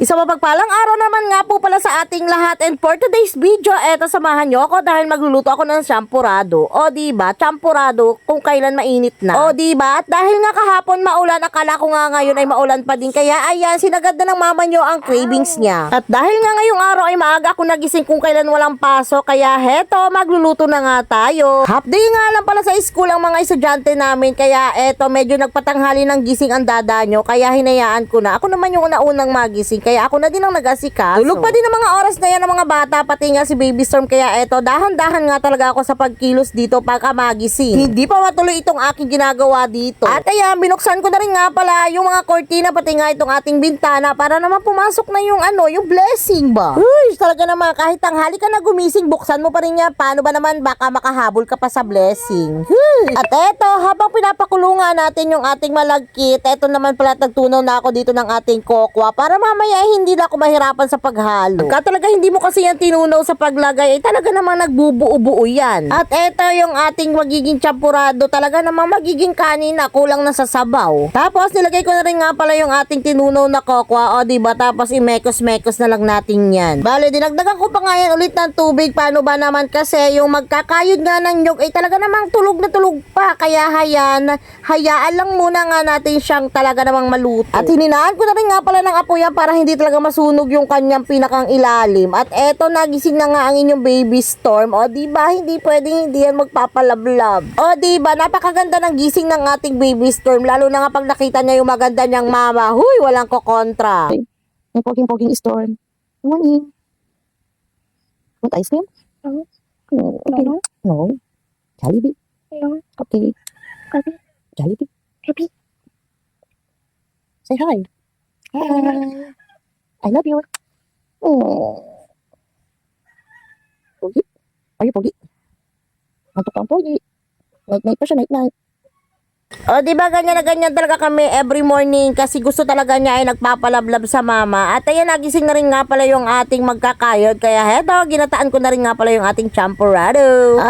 Isang mapagpalang araw naman nga po pala sa ating lahat, and for today's video, eto samahan nyo ako dahil magluluto ako ng champurado. O diba, champurado kung kailan mainit na. O diba, at dahil nga kahapon maulan, akala ko nga ngayon ay maulan pa din, kaya ayan, sinagad na ng mama nyo ang cravings niya. At dahil nga ngayong araw ay maaga ako nagising kung kailan walang pasok, kaya heto, magluluto na nga tayo. Half day nga lang pala sa school ang mga estudyante namin, kaya eto, medyo nagpatanghali ng gising ang dada nyo, kaya hinayaan ko na. Ako naman yung unang magising, kaya ako na din ang nag-asikaso. Tulog pa din ang mga oras na yan ng mga bata, pati nga si Baby Storm, kaya eto, dahan-dahan nga talaga ako sa pagkilos dito pagka magising. Hindi pa matuloy itong aking ginagawa dito. At ayan, binuksan ko na rin nga pala yung mga kortina, pati nga itong ating bintana, para naman pumasok na yung yung blessing ba? Uy, talaga naman, kahit tanghali ka na gumising, buksan mo pa rin yan. Paano ba naman, baka makahabol ka pa sa blessing. At eto, habang pinapakulungan natin yung ating malagkit, eto naman pala, nagtunaw na ako dito ng ating kokwa para mamaya hindi na ako mahirapan sa paghalo. Pagka talaga hindi mo kasi yan tinunaw sa paglagay, talaga namang nagbubuo-buo yan. At eto yung ating magiging champurado, talaga namang magiging kanin na kulang na sa sabaw. Tapos nilagay ko na rin nga pala yung ating tinunaw na kokwa, o diba, tapos imekos-mekos na lang natin yan. Bale, dinagdagan ko pa nga yan ulit ng tubig. Paano ba naman kasi yung magkakayod nga ng nyug ay talaga namang tulog na tulog pa, kaya hayaan lang muna nga natin siyang talaga namang maluto. At hininaan ko na rin nga pala ng apoy yan para hindi talaga masunog yung kanyang pinakang ilalim. At eto, nagising na nga ang inyong Baby Storm. O diba, hindi pwedeng hindi yan magpapalablab. O diba, napakaganda ng gising ng ating Baby Storm, lalo na nga pag nakita niya yung maganda niyang mama. Huy, walang kokontra. May poging Storm. Morning. Want ice cream? No. Okay. No. Jollibee. No. Okay. Happy. Jollibee. Happy. Say hi. Hi. I love you. Oh. Pogi. Are you Pogi? Antok ang Pogi. Night pa siya, night. O diba, ganyan na ganyan talaga kami every morning kasi gusto talaga niya ay nagpapalablab sa mama. At ayan, nagising na rin nga pala yung ating magkakayod, kaya heto, ginataan ko na rin nga pala yung ating champurado.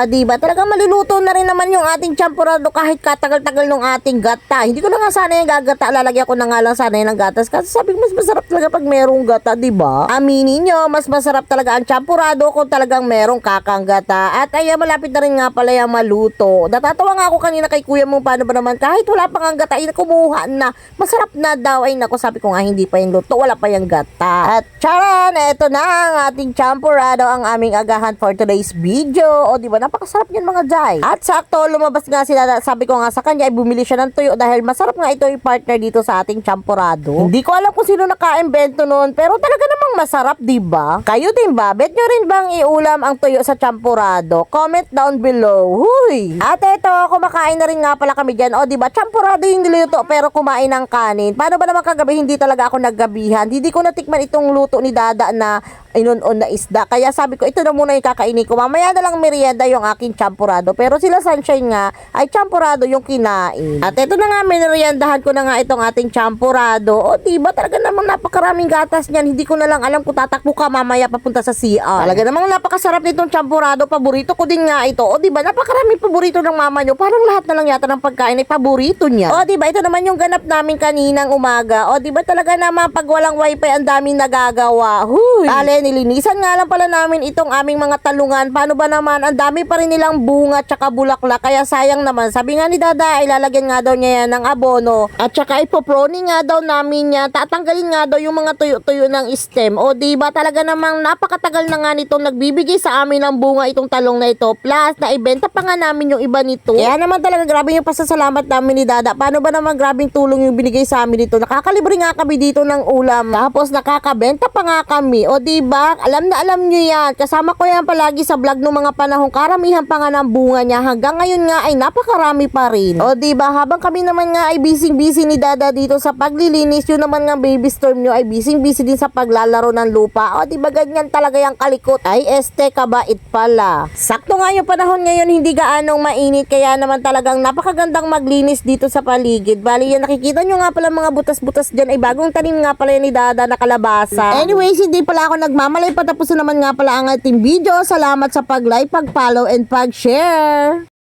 Diba, talagang maluluto na rin naman yung ating champurado kahit katagal-tagal nung ating gata. Hindi ko na nga sana yung gagata, lalagyan ko na nga lang sana yung gatas kasi sabi ko mas masarap talaga pag merong gata, diba? Aminin nyo, mas masarap talaga ang champurado kung talagang merong kakang gata. At ayan, malapit na rin nga pala yung maluto. Natatawa nga ako kanina kay kuya mo, paano ba naman kahit wala pang ang gata, kumuha na. Masarap na daw. Ay nako, sabi ko nga hindi pa yung luto, wala pa yung gata. At charan, eto na ang ating champurado, ang aming agahan for today's video. O diba, napakasarap yan mga jay. At sakto, lumabas nga sila, sabi ko nga sa kanya, ay bumili siya ng tuyo dahil masarap nga ito yung partner dito sa ating champurado. Hindi ko alam kung sino naka-invento nun, pero talaga namang masarap, diba? Kayo din ba? Bet nyo rin bang iulam ang tuyo sa champurado? Comment down below. Huy! At eto, kumakain na rin nga pala kami dyan. O diba, champurado yung niluto pero kumain ng kanin. Paano ba naman kagabi, hindi talaga ako naggabihan. Hindi ko natikman itong luto ni Dada na inunon na isda. Kaya sabi ko, ito na muna yung kakainin ko. Mamaya na lang merienda yung aking champurado. Pero sila Sunshine nga, ay champurado yung kinain. At ito na nga, mineriendahan ko na nga itong ating champurado. O diba, talaga namang napakaraming gatas niyan. Hindi ko na lang alam kung tatakbo ka mamaya papunta sa CR. Talaga namang napakasarap nitong champurado. Paborito ko din nga ito. O diba, napakaraming paborito ng mama nyo. Parang lahat na lang yata ng pagkain ay paborito niya. O diba, ito naman yung ganap namin kaninang umaga. O diba, talaga naman pag walang wifi ang daming nagagawa. Huy! Nilinisan nga lang pala namin itong aming mga talungan. Paano ba naman, ang dami pa rin nilang bunga tsaka bulaklak, kaya sayang naman. Sabi nga ni Dada, ay lalagyan nga daw niya yan ng abono at tsaka ipoprone nga daw namin niya. Tatanggalin nga daw yung mga tuyo-tuyo ng stem. O diba, talaga namang napakatagal na nga nitong nagbibigay sa amin ng bunga itong talong na ito. Plus, naibenta pa nga namin yung iba nito. Kaya naman talaga grabe yung pasasalamat namin ni Dada. Paano ba naman, grabing tulong yung binigay sa amin dito. Nakakalibre nga kami dito ng ulam. Tapos nakakabenta pa nga kami. O diba, alam na alam nyo yan. Kasama ko yan palagi sa vlog ng mga panahong karamihan pa nga ng bunga niya. Hanggang ngayon nga ay napakarami pa rin. O diba, habang kami naman nga ay busy ni Dada dito sa paglilinis, yun naman nga Baby Storm nyo ay busy din sa paglalaro ng lupa. O diba, ganyan talaga yung kalikot. Ay kabait pala. Sakto nga yung panahon ngayon, hindi gaanong mainit, kaya naman talagang napakagandang maglinis dito sa paligid. Bali yan, nakikita nyo nga pala mga butas-butas dyan, ay bagong tanim nga pala yan ni Dada na kalabasa. Anyways, hindi pala ako nagmamalay, patapos na naman nga pala ang ating video. Salamat sa pag-like, pag-follow, and pag-share.